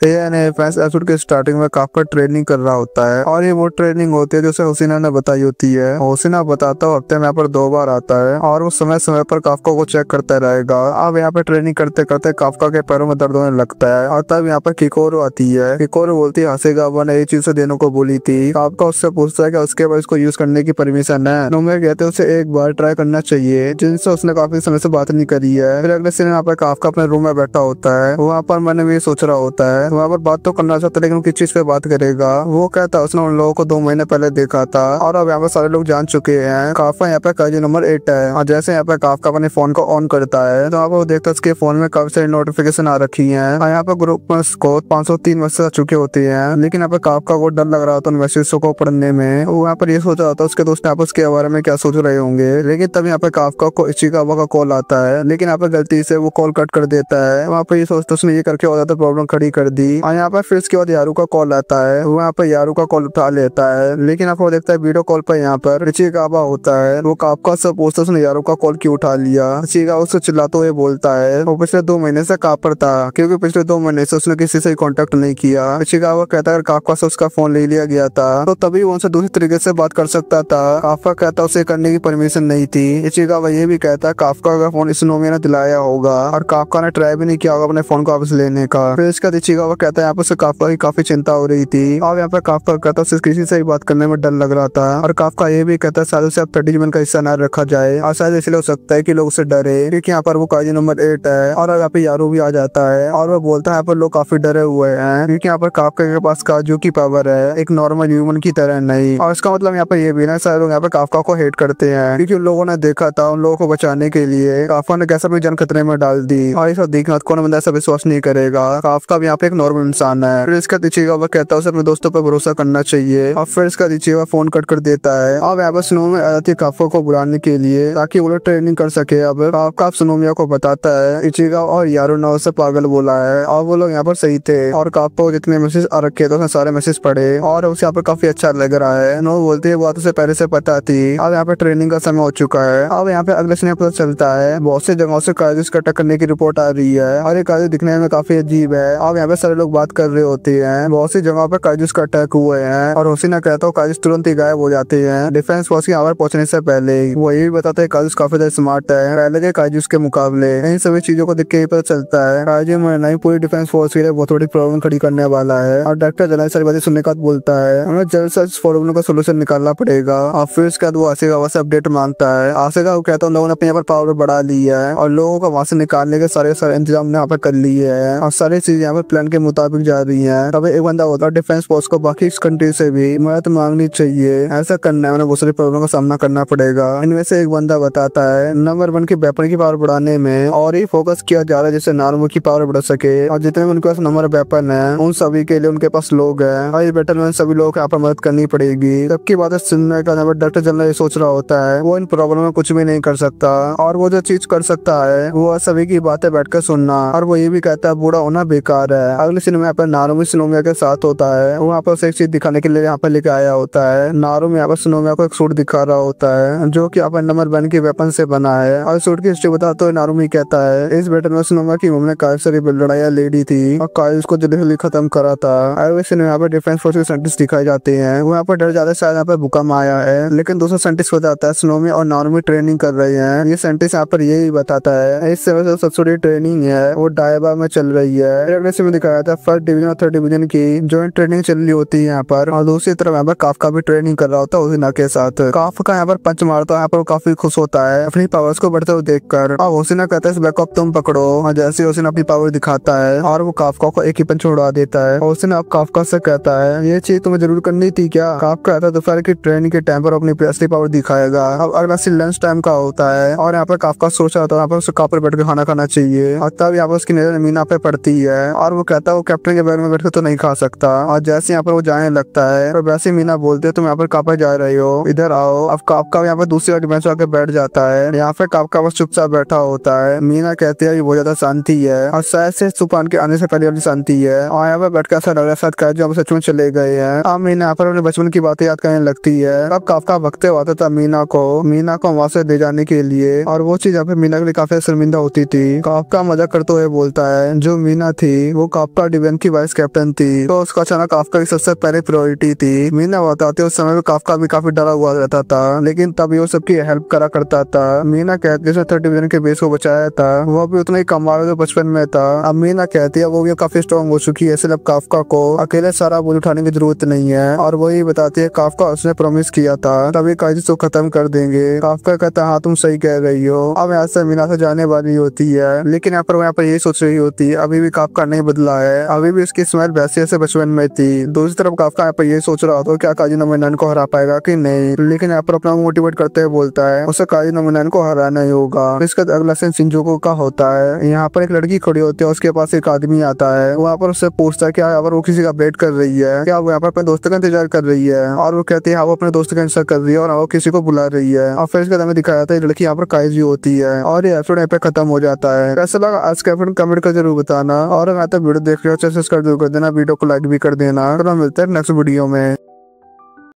First episode के starting में Kafka training कर रहा होता है और ये वो ट्रेनिंग होती है जो उसे हुसीना ने बताई होती है। हुसीना बताता है हफ्ते में यहाँ पर 2 बार आता है और वो समय समय पर काफका को चेक करता रहेगा। अब यहाँ पे ट्रेनिंग करते करते काफका के पैरों में दर्द होने लगता है और तब यहाँ पर किकोरो आती है। किकोरो बोलती है हसेगावा ने ये चीज उसे देने को बोली थी। काफका उससे पूछता है कि उसके पास इसको यूज करने की परमिशन है। नोमे कहते हैं उसे एक बार ट्राई करना चाहिए, जिनसे उसने काफी समय से बात नहीं करी है। फिर अगले सीन यहाँ पर काफका अपने रूम में बैठा होता है। वहाँ पर मैंने भी सोच रहा होता है, वहाँ पर बात तो करना चाहता है लेकिन किस चीज पे बात करेगा। वो कहता है उसने उन लोगों को 2 महीने पहले देखा था और अब यहाँ पे सारे लोग जान चुके हैं। काफका यहाँ पे काजी नंबर 8 है और जैसे यहाँ पे काफका अपने फोन को ऑन करता है तो यहाँ पे वो देखता है उसके फोन में काफी सारी नोटिफिकेशन आ रखी है और यहाँ पे ग्रुप में उसको 503 मैसेज आ चुके होते हैं। लेकिन यहाँ पे काफका को डर लग रहा था उन मैसेजों को पढ़ने में। वो यहाँ पर ये सोच रहा था उसके दोस्त यहाँ पे उसके बारे में क्या सोच रहे होंगे। लेकिन तब यहाँ पे काफका को इचिकावा का कॉल आता है, लेकिन यहाँ पे गलती से वो कॉल कट कर देता है। वहाँ पे ये सोचता उसने ये करके और ज्यादा प्रॉब्लम खड़ी कर दी। और यहाँ पर फिर इसके बाद यारू का कॉल आता है। वो यहाँ पे यारू का कॉल उठा लेता है, लेकिन आपको देखता है वीडियो कॉल पर यहाँ पर इचिकावा होता है। वो काफका से पूछता उसने यारू का कॉल क्यों उठा लिया। इचिकावा उससे चिल्लाते हुए बोलता है वो पिछले 2 महीने से कापर था, क्योंकि पिछले 2 महीने से उसने किसी से कांटेक्ट नहीं किया। इचिकावा कहता है काफका से उसका फोन ले लिया गया था तो तभी वो उनसे दूसरी तरीके से बात कर सकता था। काफका कहता उसे करने की परमिशन नहीं थी। इचिकावा ये भी कहता है काफका का फोन इस नोमी ने दिलाया होगा और काफका ने ट्राई भी नहीं किया होगा अपने फोन को वापस लेने का। फिर इसका इचिकावा कहता है यहाँ पर उसे काफका की काफी चिंता हो रही थी और यहाँ पर काफका कहता है उसे किसी से ही बात करने में डर लग रहा था। और काफका ये भी कहता है शायद उसे अब 30 का हिस्सा न रखा जाए और शायद इसलिए हो सकता है कि लोग उसे डरे, क्योंकि यहाँ पर वो काजी नंबर 8 है। और यहाँ पे यारू भी आ जाता है और वो बोलता है यहाँ पर लोग काफी डरे हुए हैं, क्योंकि यहाँ पर काफका के पास काजू की पावर है, एक नॉर्मल ह्यूमन की तरह नहीं। और इसका मतलब यहाँ पर ये भी ना सारे लोग यहाँ पे काफका को हेट करते हैं, क्योंकि उन लोगों ने देखा था उन लोगों को बचाने के लिए काफका ने कैसा भी जान खतरे में डाल दी और इस देखना कौन बंदा ऐसा विश्वास नहीं करेगा। काफका भी यहाँ पे एक नॉर्मल इंसान है। फिर इसका इचिकावा कहता है उसे अपने दोस्तों पर भरोसा करना चाहिए और फिर इसका इचिकावा फोन कट कर देता है। अब यहाँ पर सुनोमी आ जाती है काफका को बुलाने के लिए ताकि वो लोग ट्रेनिंग कर सके। अब काफका सुनोमिया को बताता है इचिकावा और यारू ने उसे पागल बोला है और वो लोग यहाँ पर सही थे और काफका को जितने मैसेज आ रखे थे उसने सारे मैसेज पढ़े और उसे यहाँ पर काफी अच्छा लग रहा है। नो बोलते हैं बात उसे पहले से पता थी। अब यहाँ पे ट्रेनिंग का समय हो चुका है। अब यहाँ पे अगले सीन पता चलता है बहुत सी जगहों से काजुस का अटैक करने की रिपोर्ट आ रही है और ये काजुस दिखने में काफी अजीब है। अब यहाँ पे सारे लोग बात कर रहे होते हैं, बहुत सी जगहों पे काजुस का अटैक हुए हैं और हुसीना कहता है काजुस तुरंत ही गायब हो जाते हैं डिफेंस फोर्स की यहाँ पर पहुंचने से पहले। वो ये भी बताते हैं काजुस काफी ज्यादा स्मार्ट है पहले के काजुस के मुकाबले। इन सभी चीजों को देख के पता चलता है काजुस में नहीं पूरी डिफेंस फोर्स के लिए बहुत बड़ी प्रॉब्लम खड़ी करने वाला है। और डॉक्टर जनरल सारी बातें सुनने के बाद बोलता है हमें जल्द से प्रॉब्लम का सोल्यूशन निकालना पड़ेगा। और फिर उसके बाद वो आसेगावा से अपडेट मांगता है। आसेगावा कहता है उन लोगों ने अपने यहाँ पर पावर बढ़ा ली है और लोगों को वहां से निकालने के सारे इंतजाम यहाँ पर कर लिए है और सारी चीजें यहाँ पर प्लान के मुताबिक जा रही है। तब एक बंदा होता है डिफेंस फोर्स को बाकी कंट्री से भी मदद मांगनी चाहिए, ऐसा करने में बहुत सारी प्रॉब्लम का सामना करना पड़ेगा। इनमें से एक बंदा बताता है नंबर 1 की वेपन की पावर बढ़ाने में और ही फोकस किया जा रहा है जिससे नार्मो की पावर बढ़ सके और जितने भी उनके पास नंबर वेपन है उन सभी के लिए उनके पास लोग हैं और इस बैटल में सभी लोगों को यहाँ पर मदद करनी पड़ेगी। सबकी बातें सुनने का डॉक्टर जनरल सोच रहा होता है वो इन प्रॉब्लम में कुछ भी नहीं कर सकता और वो जो चीज कर सकता है वो सभी की बातें बैठकर सुनना। और वो ये भी कहता है बूढ़ा होना बेकार है। अगले सीन में यहाँ पर नारुमी सुनोमिया के साथ होता है। वो यहाँ पर एक चीज दिखाने के लिए यहाँ पर लेके आया होता है। नारुमी यहाँ पर सुनोमिया को एक सूट दिखा रहा होता है जो कि यहाँ पर नंबर 1 की वेपन से बना है और सूट की हिस्ट्री बताते हुए नारुमी कहता है इस बैटल में सुनोमिया की मम्मी ने काफी सारी लड़ाइयाँ लेडी थी और काइल उसको जल्दी खत्म करा था। अगले सीन में यहाँ पर डिफेंस फोर्स के साइंटिस्ट दिखाए जाते हैं। वो यहाँ पर डर जाते शायद यहाँ पर भूकंप आया है, लेकिन दूसरा साइंटिस्ट बताता है सुनोमी और नारुमी ट्रेनिंग कर रहे हैं। ये साइंटिस्ट यहाँ पर यही बताता है इस समय से सबसे बड़ी ट्रेनिंग है वो डायबा में चल रही है। अगले सीन में दिखाया था फर्स्ट डिवीजन और थर्ड डिवीजन की जॉइंट ट्रेनिंग चल रही होती है यहाँ पर और दूसरी तरफ यहाँ पर काफका भी ट्रेनिंग कर रहा होता है हुसीना के साथ। काफका यहाँ पर पंच मारता है, यहाँ पर वो काफी खुश होता है अपनी पावर्स को बढ़ते हुए देखकर और हुसीना कहता है बैकअप तुम पकड़ो और जैसे हुसीना अपनी पावर दिखाता है और वो काफका को एक ही पंच उड़ा देता है। हुसीना अब काफका से कहता है ये चीज तुम्हें जरूर करनी थी क्या। काफका कहता है दोपहर की ट्रेनिंग के टाइम पर अपनी असली पावर दिखाएगा। अब अगला सीन लंच टाइम का होता है और यहाँ पर काफका सोच रहा था यहाँ पर उसे काफर बैठ के खाना खाना चाहिए और तब यहाँ पर उसकी नजर मीना पे पड़ती है और वो कहता है वो कैप्टन के बैग में बैठ के तो नहीं खा सकता। और जैसे यहाँ पर वो जाने लगता है और वैसे मीना बोलते है तुम यहाँ पर काफा जा रही हो इधर आओ। अब काफका यहाँ पर दूसरी वाली बेंच आके बैठ जाता है। यहाँ पे काफका बस चुपचाप बैठा होता है। मीना कहती है बहुत ज्यादा शांति है और शायद से तूफान के आने से पहले वाली शांति है और यहाँ पर बैठ कर ऐसा लग रहा है जो सच में चले गए हैं। अब मीना यहाँ पर अपने बचपन की बातें याद करने लगती है। अब काफका भगते हुआ था मीना को वहां से ले जाने के लिए और वो चीज यहाँ पे मीना के लिए काफी शर्मिंदा होती थी। काफका मजाक करते हुए बोलता है जो मीना थी वो काफका डिवीजन की वाइस कैप्टन थी, तो उसका अचानक काफका की सबसे पहले प्रायोरिटी थी। मीना बताती है उस समय में काफका भी काफी डरा हुआ रहता था, लेकिन तभी वो सबकी हेल्प करा करता था। मीना कहती है उसने 30 डिवीजन के बेस को बचाया था, वो भी उतना ही कमाल जो बचपन में था। अब मीना कहती है वो भी काफी स्ट्रॉन्ग हो चुकी है, इसलिए अब काफका को अकेले सारा बोझ उठाने की जरूरत नहीं है। और वही बताती है काफका उसने प्रॉमिस किया था तभी क्राइसिस को खत्म कर देंगे। काफका कहता है हाँ तुम सही कह रही हो। अब यहाँ से मीना से जाने वाली होती है, लेकिन यहाँ पर यही सोच रही होती है अभी भी काफका नहीं बदला है, अभी भी उसकी स्माइल वैसे जैसे बचपन में थी। दूसरी तरफ काफका यहाँ पर यही सोच रहा होता क्या काजी नोमिनान को हरा पाएगा कि नहीं, लेकिन यहाँ पर अपना मोटिवेट करते हुए बोलता है उसे काजी नोमिनान को हराना ही होगा। इसका अगला सीन शिंजुको का होता है। यहाँ पर एक लड़की खड़ी होती है, उसके पास एक आदमी आता है, वहाँ पर उससे पूछता है क्या यहाँ पर वो किसी का वेट कर रही है, क्या वो यहाँ पर अपने दोस्त का इंतजार कर रही है, और वो कहती है हाँ वो अपने दोस्त का इंतजार कर रही है और वो किसी को बुला रही है। और फिर इसके हमें दिखाया जाता है लड़की यहाँ पर काइजी होती है और ये एपिसोड यहाँ पे खत्म हो जाता है। कैसा लगा आज का एपिसोड कमेंट कर जरूर बताना, और अगर वीडियो देख रहे हो सब्सक्राइब जरूर कर देना, वीडियो को लाइक भी कर देना। तो मिलते हैं नेक्स्ट वीडियो में।